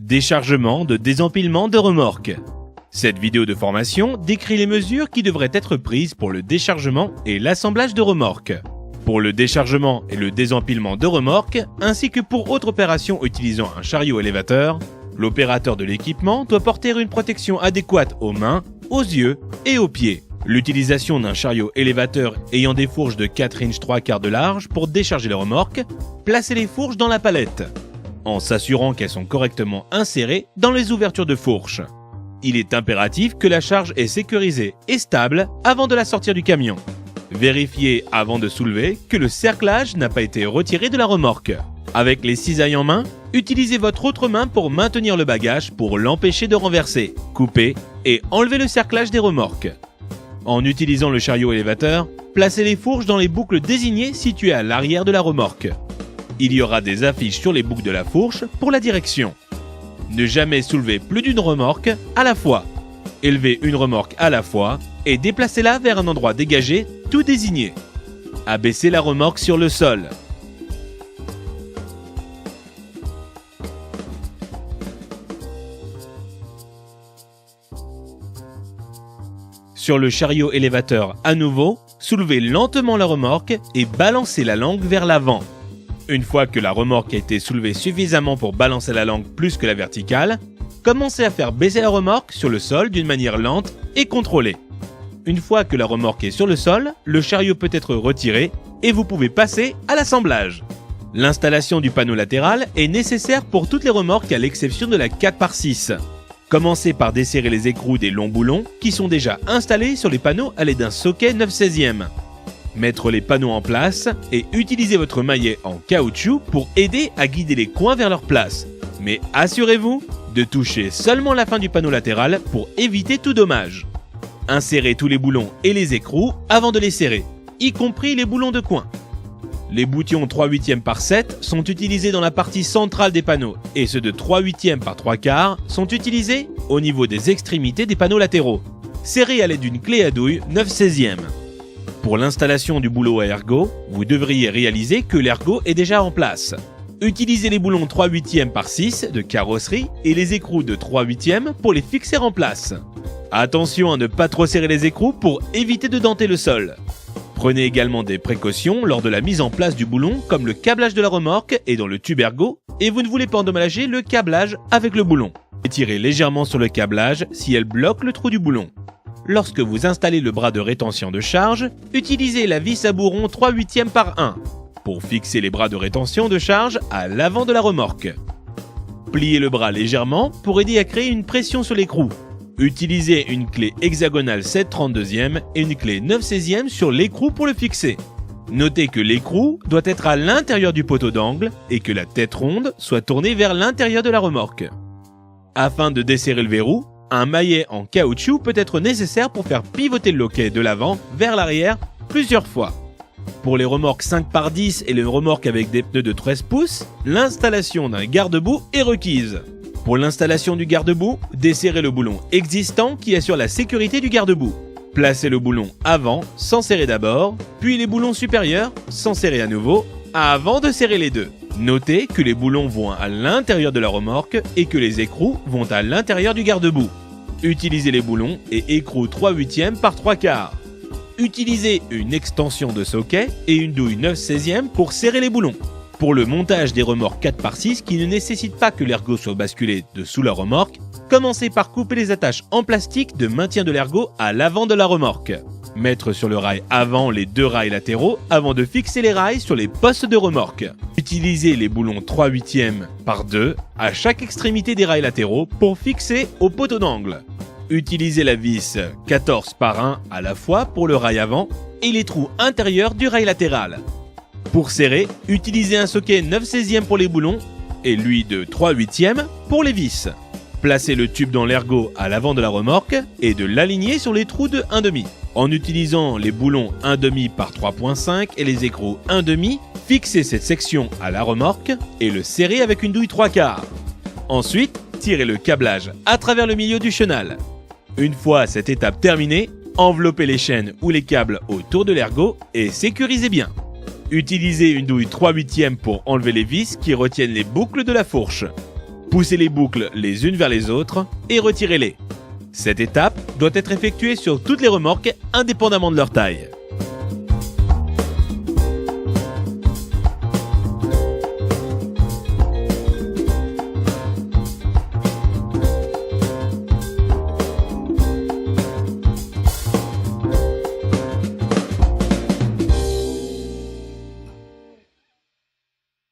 Déchargement de désempilement de remorque. Cette vidéo de formation décrit les mesures qui devraient être prises pour le déchargement et l'assemblage de remorques. Pour le déchargement et le désempilement de remorques, ainsi que pour autres opérations utilisant un chariot élévateur, l'opérateur de l'équipement doit porter une protection adéquate aux mains, aux yeux et aux pieds. L'utilisation d'un chariot élévateur ayant des fourches de 4 inches 3/4 de large pour décharger les remorques, placez les fourches dans la palette, en s'assurant qu'elles sont correctement insérées dans les ouvertures de fourches. Il est impératif que la charge est sécurisée et stable avant de la sortir du camion. Vérifiez avant de soulever que le cerclage n'a pas été retiré de la remorque. Avec les cisailles en main, utilisez votre autre main pour maintenir le bagage pour l'empêcher de renverser, couper et enlever le cerclage des remorques. En utilisant le chariot élévateur, placez les fourches dans les boucles désignées situées à l'arrière de la remorque. Il y aura des affiches sur les boucles de la fourche pour la direction. Ne jamais soulever plus d'une remorque à la fois. Élevez une remorque à la fois et déplacez-la vers un endroit dégagé tout désigné. Abaissez la remorque sur le sol. Sur le chariot élévateur à nouveau, soulevez lentement la remorque et balancez la langue vers l'avant. Une fois que la remorque a été soulevée suffisamment pour balancer la langue plus que la verticale, commencez à faire baisser la remorque sur le sol d'une manière lente et contrôlée. Une fois que la remorque est sur le sol, le chariot peut être retiré et vous pouvez passer à l'assemblage. L'installation du panneau latéral est nécessaire pour toutes les remorques à l'exception de la 4x6. Commencez par desserrer les écrous des longs boulons qui sont déjà installés sur les panneaux à l'aide d'un socket 9/16e. Mettre les panneaux en place et utiliser votre maillet en caoutchouc pour aider à guider les coins vers leur place. Mais assurez-vous de toucher seulement la fin du panneau latéral pour éviter tout dommage. Insérez tous les boulons et les écrous avant de les serrer, y compris les boulons de coin. Les boutons 3/8 par 7 sont utilisés dans la partie centrale des panneaux et ceux de 3/8 par 3/4 sont utilisés au niveau des extrémités des panneaux latéraux, serrés à l'aide d'une clé à douille 9/16e. Pour l'installation du boulot à ergot, vous devriez réaliser que l'ergot est déjà en place. Utilisez les boulons 3/8 par 6 de carrosserie et les écrous de 3/8 pour les fixer en place. Attention à ne pas trop serrer les écrous pour éviter de denter le sol. Prenez également des précautions lors de la mise en place du boulon comme le câblage de la remorque est dans le tube ergot et vous ne voulez pas endommager le câblage avec le boulon. Tirez légèrement sur le câblage si elle bloque le trou du boulon. Lorsque vous installez le bras de rétention de charge, utilisez la vis à bourron 3/8 par 1 pour fixer les bras de rétention de charge à l'avant de la remorque. Pliez le bras légèrement pour aider à créer une pression sur l'écrou. Utilisez une clé hexagonale 7/32e et une clé 9/16e sur l'écrou pour le fixer. Notez que l'écrou doit être à l'intérieur du poteau d'angle et que la tête ronde soit tournée vers l'intérieur de la remorque. Afin de desserrer le verrou, un maillet en caoutchouc peut être nécessaire pour faire pivoter le loquet de l'avant vers l'arrière plusieurs fois. Pour les remorques 5 par 10 et les remorques avec des pneus de 13 pouces, l'installation d'un garde-boue est requise. Pour l'installation du garde-boue, desserrez le boulon existant qui assure la sécurité du garde-boue. Placez le boulon avant sans serrer d'abord, puis les boulons supérieurs sans serrer à nouveau, avant de serrer les deux. Notez que les boulons vont à l'intérieur de la remorque et que les écrous vont à l'intérieur du garde-boue. Utilisez les boulons et écrous 3/8 par 3/4. Utilisez une extension de socket et une douille 9/16e pour serrer les boulons. Pour le montage des remorques 4x6 qui ne nécessitent pas que l'ergot soit basculé dessous la remorque, commencez par couper les attaches en plastique de maintien de l'ergot à l'avant de la remorque. Mettre sur le rail avant les deux rails latéraux avant de fixer les rails sur les postes de remorque. Utilisez les boulons 3/8 par 2 à chaque extrémité des rails latéraux pour fixer au poteau d'angle. Utilisez la vis 14 par 1 à la fois pour le rail avant et les trous intérieurs du rail latéral. Pour serrer, utilisez un socket 9/16e pour les boulons et lui de 3/8 pour les vis. Placez le tube dans l'ergot à l'avant de la remorque et de l'aligner sur les trous de 1/2. En utilisant les boulons 1/2 par 3.5 et les écrous 1/2, fixez cette section à la remorque et le serrez avec une douille 3/4. Ensuite, tirez le câblage à travers le milieu du chenal. Une fois cette étape terminée, enveloppez les chaînes ou les câbles autour de l'ergot et sécurisez bien. Utilisez une douille 3/8 pour enlever les vis qui retiennent les boucles de la fourche. Poussez les boucles les unes vers les autres et retirez-les. Cette étape doit être effectuée sur toutes les remorques indépendamment de leur taille.